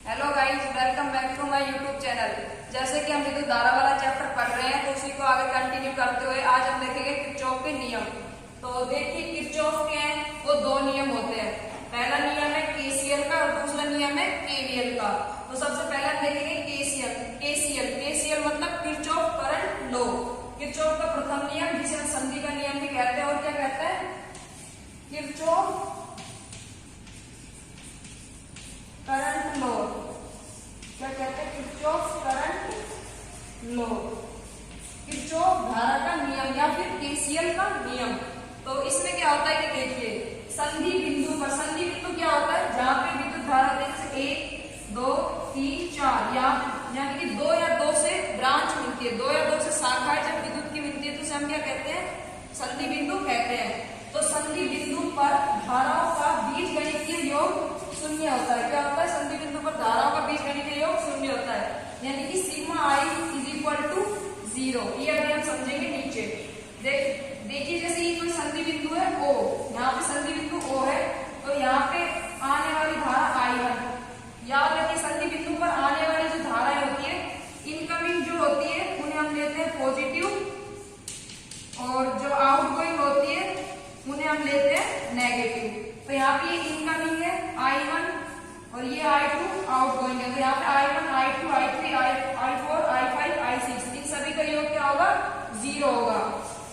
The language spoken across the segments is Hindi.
Hello guys, welcome back to my YouTube channel. जैसे कि हम विद्युत धारा वाला चैप्टर पढ़ रहे हैं तो उसी को आगे कंटिन्यू करते हुए आज हम देखेंगे किरचॉफ के नियम। तो देखिए किरचॉफ के हैं वो दो नियम होते हैं। पहला नियम है केसीएल का और दूसरा नियम है केवीएल का। तो सबसे पहले हम देखेंगे केसीएल मतलब किरचॉफ करंट लॉ। किरचॉफ का प्रथम नियम जिसे हम संधि का नियम भी कहते हैं और क्या कहते हैं, किरचॉफ करंट लॉ। क्या कहते हैं, किरचॉफ करंट लॉ, किरचॉफ धारा का नियम या फिर केसीएल का नियम। तो इसमें क्या होता है कि देखिए संधि बिंदु पर, संधि बिंदु क्या होता है जहां पे विद्युत धारा जैसे 1 2 3 4 या यानी कि 2 या 2 से ब्रांच मिलती है, 2 या 2 से शाखाएं जब विद्युत की मिलती है तो उसे हम क्या कहते हैं, संधि बिंदु कहते हैं। तो संधि बिंदु पर धाराओं का बीजगणितीय योग शून्य होता है। क्या होता है, संधि बिंदु पर धाराओं का बीजगणितीय योग शून्य होता है, यानी कि sigma I is equal to 0। ये अभी हम समझेंगे नीचे। देखिए जैसे ये कोई संधि बिंदु है O, यहाँ पे संधि बिंदु O है तो यहाँ पे आने वाली धारा I1। याद रखिए संधि बिंदु पर आने वाली जो धाराएं होती है, इनकमिंग जो होती है उन्हें हम लेते हैं पॉजिटिव, और जो आउटगोइंग होती है उन्हें हम लेते हैं नेगेटिव। तो यहाँ पे ये इनकमिंग है I1 और ये I2 आउटगोइंग है। तो यहाँ पे I1 I2 I3 I4 I5 I6 इन सभी का योग क्या होगा, 0 होगा।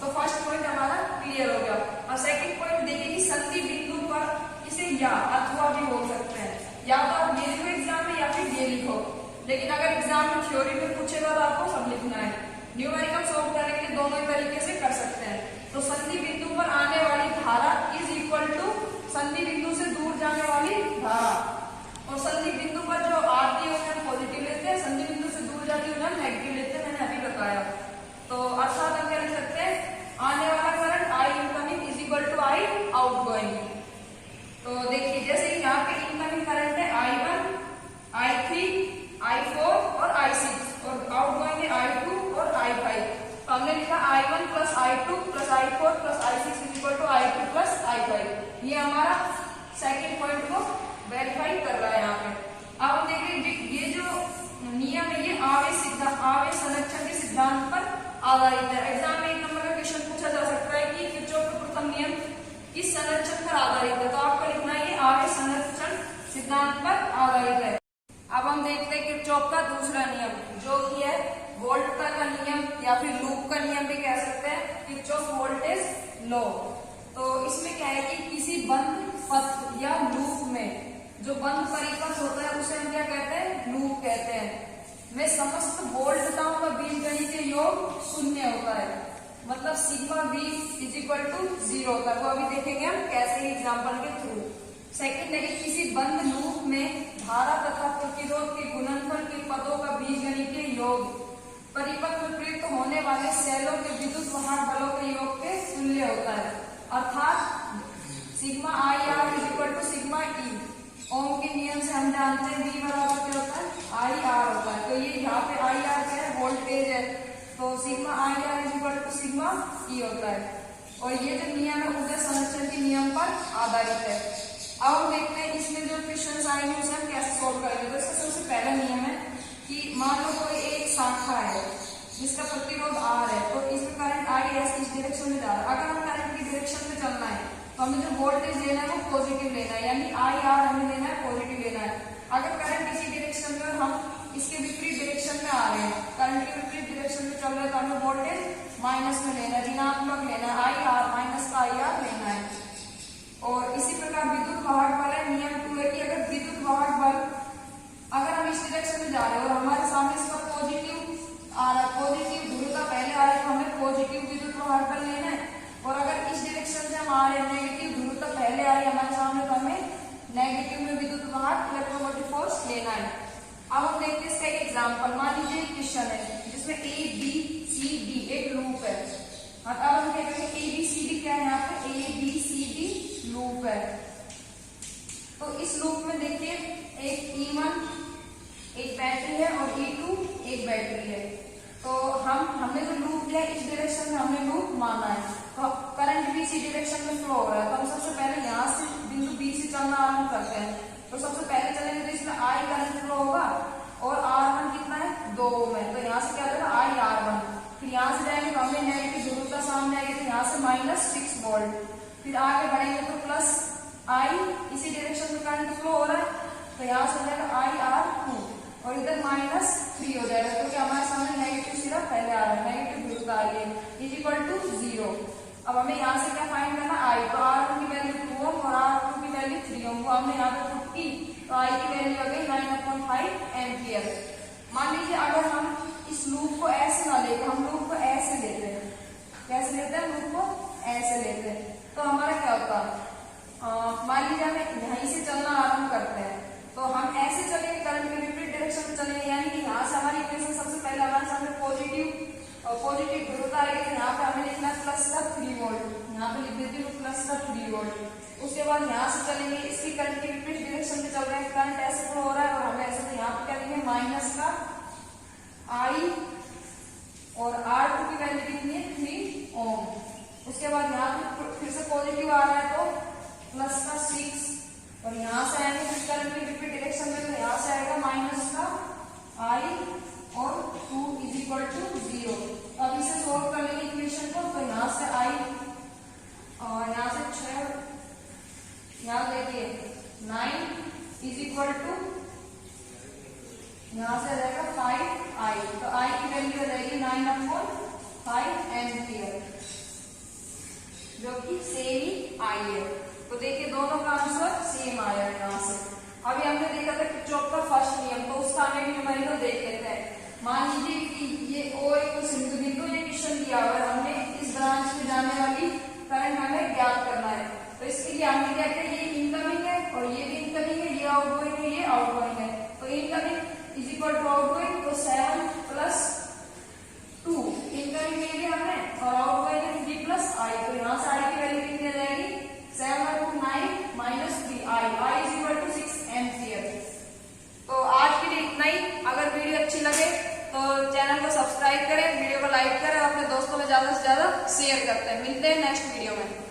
तो फर्स्ट पॉइंट हमारा क्लियर हो गया। और सेकंड पॉइंट देखिए कि संधि बिंदु पर इसे या अथवा भी बोल सकते हैं। या तो आप ये लिखो एग्जाम में या फिर ये लिखो, लेकिन अगर एग्जाम में थ्योरी में पूछेगा तो आपको सब लिखना है। न्यूमेरिकल सॉल्व करने के लिए दोनों ही तरीके से कर सकते हैं। तो संधि बिंदु पर आने वाली धारा इज इक्वल टू संधि बिंदु से दूर जाने वाली धारा, और संधि बिंदु पर जो आती है उन्हें पॉजिटिव लेते हैं, संधि बिंदु से दूर जाती है उन्हें नेगेटिव लेते हैं, मैंने अभी बताया। तो अर्थात हम क्या लिख सकते हैं, आने वाला current I incoming is equal to I outgoing. तो देखिए जैसे यहाँ पे इनकमिंग करंट है I1 I3 I4 और I6 और आउटगोइंग है I2 और I5। तो हमने लिखा I1 plus I2 plus I4 plus I6 is equal to I2 plus I5। ये हमारा सेकेंड पॉइंट को वेरीफाई कर रहा है यहाँ पे। अब हम देख रहे हैं ये जो नियम है ये आवेश संरक्षण के सिद्धांत पर आधारित है। एग्जाम में 1 नंबर का क्वेश्चन पूछा जा सकता है कि किरचॉफ का प्रथम नियम किस संरक्षण पर आधारित है, तो आपको लिखना है ये आवेश संरक्षण सिद्धांत पर आधारित है। अब हम देखते हैं किरचॉफ का दूसरा नियम जो कि है वोल्टा का नियम या फिर लूप का नियम भी कह सकते हैं, किरचॉफ वोल्टेज लॉ। तो इसमें क्या है कि किसी बंद पथ या लूप में जो बंद परिपथ होता है उसे हम क्या कहते हैं, लूप कहते हैं, में समस्त वोल्टताओं का बीजगणितीय योग शून्य होता है, मतलब sigma V is equal to 0 होता है। वो अभी देखेंगे हम कैसे एग्जाम्पल के थ्रू। सेकंड है कि किसी बंद लूप में धारा तथा प्रतिरोध के गुणनफल के पदों का बीजगणितीय योग परिपथ में प्रयुक्त होने वाले सेलों के विद्युत वहार बलों के योग के तुल्य होता है, अर्थात sigma I R is equal to sigma E. Ohm के नियम से हम जानते हैं V बराबर क्या होता है, आई आर होता है। तो ये यहाँ पे आई आर क्या है, वोल्टेज है, तो sigma I R is equal to sigma E होता है। और ये जो नियम है ऊर्जा संरक्षण के नियम पर आधारित है। अब हम देखते हैं इसमें जो क्वेश्चन आएंगे उसे हम कैसे सोल्व करेंगे। तो इसका सबसे पहला नियम है कि मान लो कोई एक शाखा है जिसका प्रतिरोध R है, तो इसमें करंट आई एस इस डायरेक्शन में जा रहा है। अगर हम करंट की डायरेक्शन में चलना है तो हमें जो वोल्टेज लेना है वो पॉजिटिव लेना है, यानी आई आर हमें लेना है, पॉजिटिव लेना है। अगर करंट इसी डायरेक्शन में हम इसके विपरीत डायरेक्शन में आ रहे हैं, करंट के विपरीत डायरेक्शन में चल रहे हैं तो हमें वोल्टेज माइनस में लेना है, ऋणात्मक लेना है, आई आर माइनस का आई आर लेना है। और इसी प्रकार विद्युत वाहक बल है, नियम 2 है कि अगर विद्युत वाहक बल अगर हम इस डायरेक्शन में जा रहे हैं और हमारे सामने इसका पॉजिटिव आ रहा है, पॉजिटिव ध्रुवता पहले आ रही है तो हमें पॉजिटिव विद्युत वाहक बल लेना है। और अगर इस डायरेक्शन से हम आ रहे हैं, नेगेटिव ध्रुवता पहले आ रही है हमारे सामने, तो हमें नेगेटिव में विद्युत वाहक इलेक्ट्रोमोटिव फोर्स लेना है। अब हम देखते हैं इसका एक एग्जाम्पल। मान लीजिए एक क्वेश्चन है जिसमें A B C D एक लूप है। अब हम क्या करेंगे, A B C D क्या है, यहाँ पे A B C D loop है। तो इस लूप में देखिए एक E1 एक बैटरी है और E2 एक बैटरी है। तो हमने जो लूप लिया इस डायरेक्शन में हमने लूप माना है, तो करंट भी इसी डायरेक्शन में फ्लो हो रहा है। तो हम सबसे पहले यहाँ से बिंदु B से चलना आरंभ करते हैं। तो सबसे पहले चलेंगे तो इसमें I करंट फ्लो 2 ओम है, तो यहाँ से क्या होगा IR1। फिर यहाँ से जाएंगे तो हमें नेगेटिव ध्रुवता सामने आएगी, तो यहाँ से -6 वोल्ट। फिर आगे बढ़ेंगे तो प्लस I, इसी डायरेक्शन में करंट फ्लो हो रहा है, तो यहाँ से हो जाएगा IR2 और इधर -3 हो जाएगा, क्योंकि हमारे सामने नेगेटिव सिरा पहले आ रहा है, नेगेटिव ध्रुवता आ रही है, इज 0। अब हमें यहाँ से क्या फाइंड करना I, तो R1 की वैल्यू 2 ओम और R2 की वैल्यू 3 ओम, वो हमने यहाँ पे पुट की, तो I की वैल्यू आ गई 9/5 एम्पियर। मान लीजिए अगर हम इस लूप को ऐसे ना लेते, हम लूप को ऐसे लेते हैं, कैसे लेते हैं, लूप को ऐसे लेते हैं, तो हमारा क्या होता है, मान लीजिए हमें यहीं से चलना आरंभ करते हैं, तो हम ऐसे चलेंगे, करंट के विपरीत डायरेक्शन में चलेंगे, यानी कि यहाँ से हमारी इक्वेशन सबसे पहले हमारे सामने पॉजिटिव ध्रुवता आएगी, तो यहाँ पे हमें लिखना है प्लस का 3 वोल्ट, यहाँ पे लिख देती हूँ प्लस का 3 वोल्ट। उसके बाद यहाँ से चलेंगे, इसकी करंट के विपरीत डायरेक्शन में चल रहे हैं, करंट ऐसे फ्लो हो रहा है और हमें ऐसे, तो यहाँ पे क्या लिखेंगे माइनस का I और R2 की वैल्यू कितनी है 3 ओम। उसके बाद यहाँ पे फिर से पॉजिटिव आ रहा है, तो प्लस का 6 और यहाँ से आएंगे फिर करंट के विपरीत डायरेक्शन में, तो यहाँ से आएगा माइनस का I और 2 = 0। अब इसे सोल्व कर लेंगे इक्वेशन को, तो यहाँ से I और यहाँ से 6, यहाँ देखिए 9 = यहाँ से आ जाएगा 5I, तो I की वैल्यू आ जाएगी 9/5 एम्पियर, जो कि सेम ही I है। तो देखिए दोनों का आंसर सेम आया है यहाँ से। अभी हमने देखा था किरचॉफ का फर्स्ट नियम, तो उसका हमें न्यूमेरिकल देख लेते हैं। मान लीजिए कि ये O एक बिंदु ये क्वेश्चन दिया हुआ है, हमने इस ब्रांच में जाने वाली करंट हमें ज्ञात करना है, तो इसके लिए हमने क्या किया, ये इनकमिंग है और ये भी इनकमिंग है, ये आउटगोइंग है, ये आउटगोइंग है, तो इनकमिंग = आउटगोइंग, तो 7 + 2 इनकमिंग ले लिया हमने और आउटगोइंग है 3 + I, तो यहाँ से I की वैल्यू कितनी आ जाएगी 7/9 - 3I, I = 6 एम्पियर। तो आज के लिए इतना ही। अगर वीडियो अच्छी लगे तो चैनल को सब्सक्राइब करें, वीडियो को लाइक करें, अपने दोस्तों में ज्यादा से ज्यादा शेयर करते हैं। मिलते हैं नेक्स्ट वीडियो में।